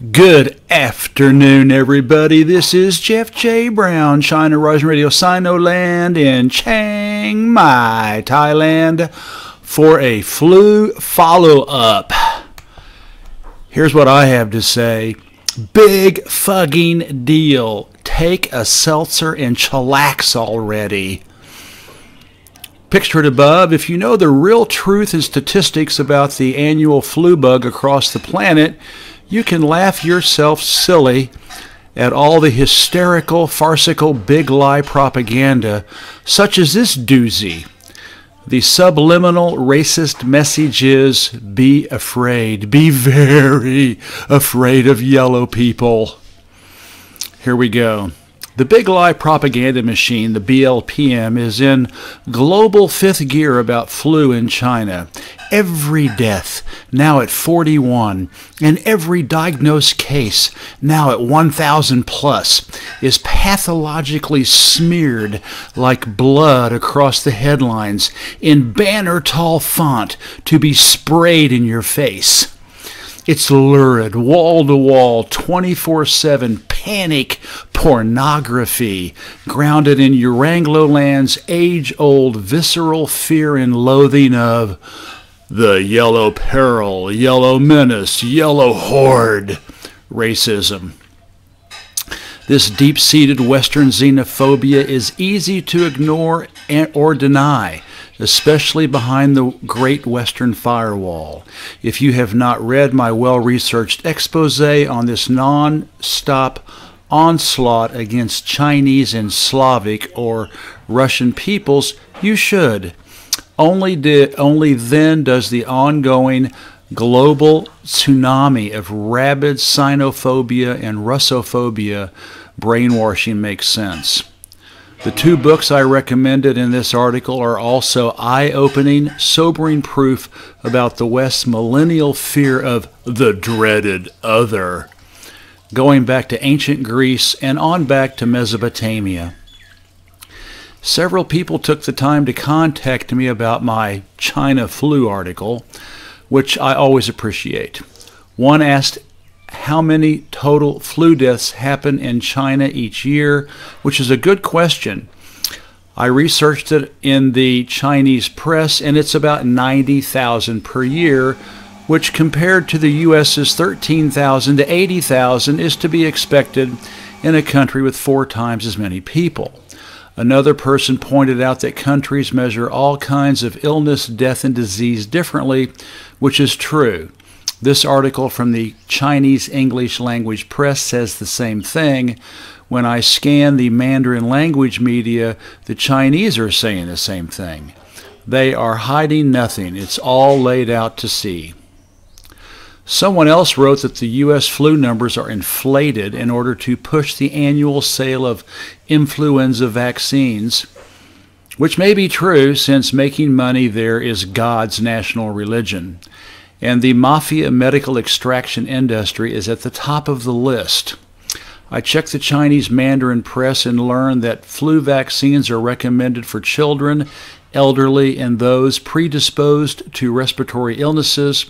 Good afternoon, everybody. This is Jeff J. Brown, China Rising Radio Sinoland in Chiang Mai, Thailand, for a flu follow-up. Here's what I have to say. Big fucking deal. Take a seltzer and chillax already. Pictured above, if you know the real truth and statistics about the annual flu bug across the planet, you can laugh yourself silly at all the hysterical, farcical, big lie propaganda, such as this doozy. The subliminal racist message is, be afraid, be very afraid of yellow people. Here we go. The big lie propaganda machine, the BLPM, is in global fifth gear about flu in China. Every death, now at 41, and every diagnosed case, now at 1,000 plus, is pathologically smeared like blood across the headlines in banner-tall font to be sprayed in your face. It's lurid, wall-to-wall, 24/7 panic pornography, grounded in Uranglo-land's age-old visceral fear and loathing of the yellow peril, yellow menace, yellow horde racism. This deep-seated Western xenophobia is easy to ignore or deny, especially behind the Great Western Firewall. If you have not read my well-researched expose on this non-stop onslaught against Chinese and Slavic or Russian peoples, you should. Only then does the ongoing global tsunami of rabid xenophobia and Russophobia brainwashing make sense. The two books I recommended in this article are also eye-opening, sobering proof about the West's millennial fear of the dreaded other, going back to ancient Greece and on back to Mesopotamia. Several people took the time to contact me about my China flu article, which I always appreciate. One asked how many total flu deaths happen in China each year, which is a good question. I researched it in the Chinese press, and it's about 90,000 per year, which compared to the U.S.'s 13,000 to 80,000 is to be expected in a country with 4 times as many people. Another person pointed out that countries measure all kinds of illness, death, and disease differently, which is true. This article from the Chinese English language press says the same thing. When I scan the Mandarin language media, the Chinese are saying the same thing. They are hiding nothing. It's all laid out to see. Someone else wrote that the U.S. flu numbers are inflated in order to push the annual sale of influenza vaccines, which may be true since making money there is God's national religion. And the mafia medical extraction industry is at the top of the list. I checked the Chinese Mandarin press and learned that flu vaccines are recommended for children, elderly, and those predisposed to respiratory illnesses,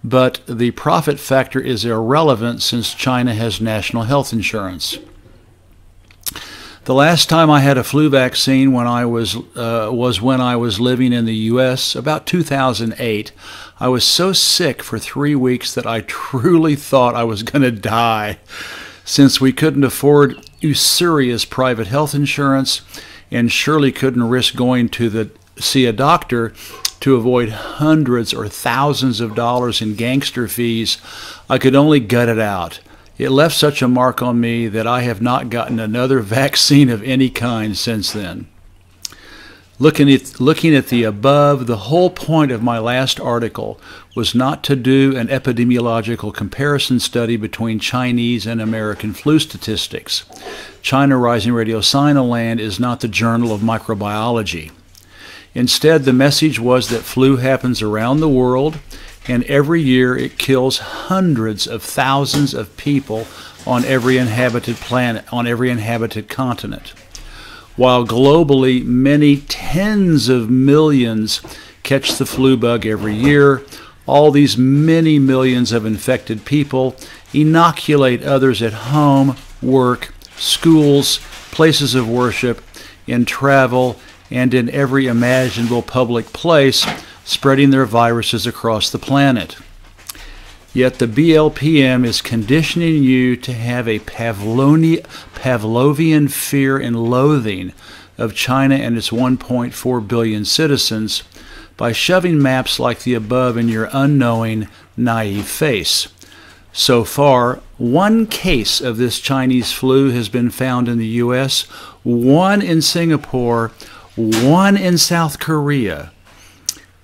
but the profit factor is irrelevant since China has national health insurance. The last time I had a flu vaccine was when I was living in the U.S., about 2008. I was so sick for 3 weeks that I truly thought I was going to die. Since we couldn't afford usurious private health insurance and surely couldn't risk going to see a doctor to avoid hundreds or thousands of dollars in gangster fees, I could only gut it out. It left such a mark on me that I have not gotten another vaccine of any kind since then. Looking at the above, the whole point of my last article was not to do an epidemiological comparison study between Chinese and American flu statistics. China Rising Radio Sinoland is not the Journal of Microbiology. Instead, the message was that flu happens around the world, and every year it kills hundreds of thousands of people on every inhabited planet, on every inhabited continent. While globally many tens of millions catch the flu bug every year, all these many millions of infected people inoculate others at home, work, schools, places of worship, in travel, and in every imaginable public place, spreading their viruses across the planet. Yet the BLPM is conditioning you to have a Pavlovian fear and loathing of China and its 1.4 billion citizens by shoving maps like the above in your unknowing, naive face. So far, 1 case of this Chinese flu has been found in the U.S., 1 in Singapore, 1 in South Korea.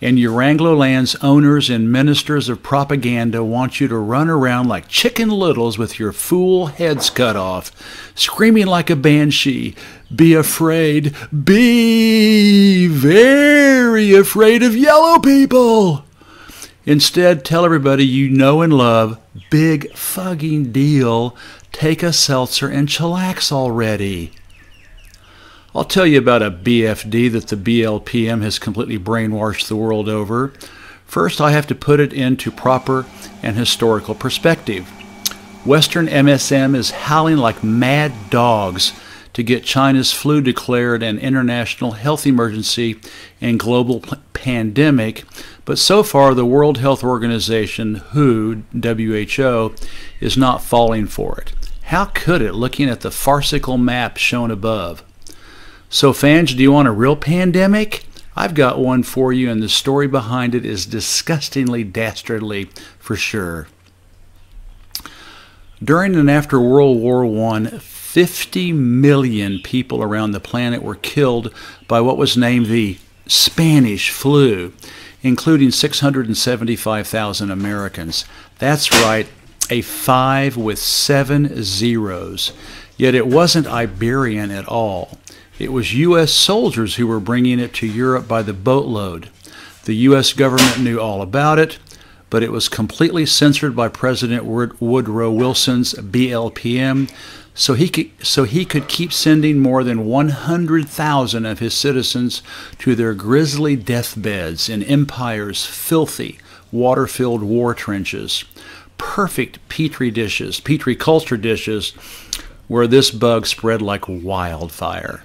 And your Anglo-land's owners and ministers of propaganda want you to run around like Chicken Littles with your fool heads cut off, screaming like a banshee, "Be afraid, be very afraid of yellow people." Instead, tell everybody you know and love, big fucking deal, take a seltzer and chillax already. I'll tell you about a BFD that the BLPM has completely brainwashed the world over. First, I have to put it into proper and historical perspective. Western MSM is howling like mad dogs to get China's flu declared an international health emergency and global pandemic, but so far the World Health Organization, WHO, is not falling for it. How could it, looking at the farcical map shown above? So fans, do you want a real pandemic? I've got one for you, and the story behind it is disgustingly dastardly for sure. During and after World War I, 50 million people around the planet were killed by what was named the Spanish flu, including 675,000 Americans. That's right, a 5 with 7 zeros. Yet it wasn't Iberian at all. It was U.S. soldiers who were bringing it to Europe by the boatload. The U.S. government knew all about it, but it was completely censored by President Woodrow Wilson's BLPM, so he could keep sending more than 100,000 of his citizens to their grisly deathbeds in Empire's filthy, water-filled war trenches. Perfect petri culture dishes, where this bug spread like wildfire.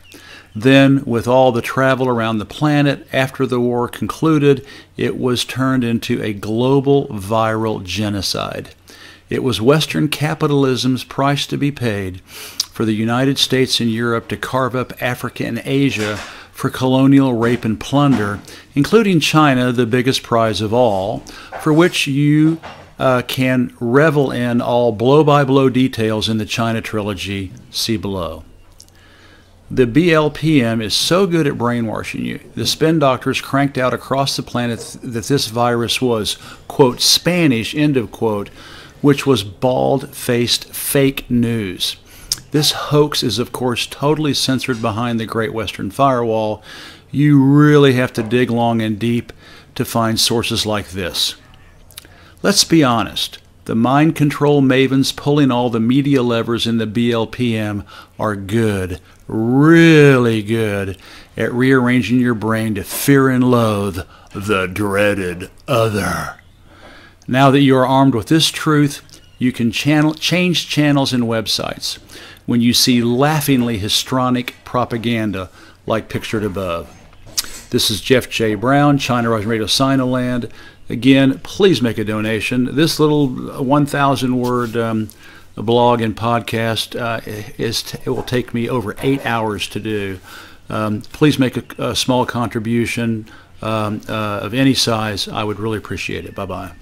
Then, with all the travel around the planet after the war concluded, it was turned into a global viral genocide. It was Western capitalism's price to be paid for the United States and Europe to carve up Africa and Asia for colonial rape and plunder, including China, the biggest prize of all, for which you can revel in all blow-by-blow details in the China trilogy. See below. The BLPM is so good at brainwashing you. The spin doctors cranked out across the planet that this virus was, quote, Spanish, end of quote, which was bald-faced fake news. This hoax is, of course, totally censored behind the Great Western Firewall. You really have to dig long and deep to find sources like this. Let's be honest. The mind control mavens pulling all the media levers in the BLPM are good, really good, at rearranging your brain to fear and loathe the dreaded other. Now that you are armed with this truth, you can change channels and websites when you see laughingly histrionic propaganda like pictured above. This is Jeff J. Brown, China Rising Radio Sinoland. Again, please make a donation. This little 1,000-word blog and podcast it will take me over 8 hours to do. Please make a small contribution of any size. I would really appreciate it. Bye-bye.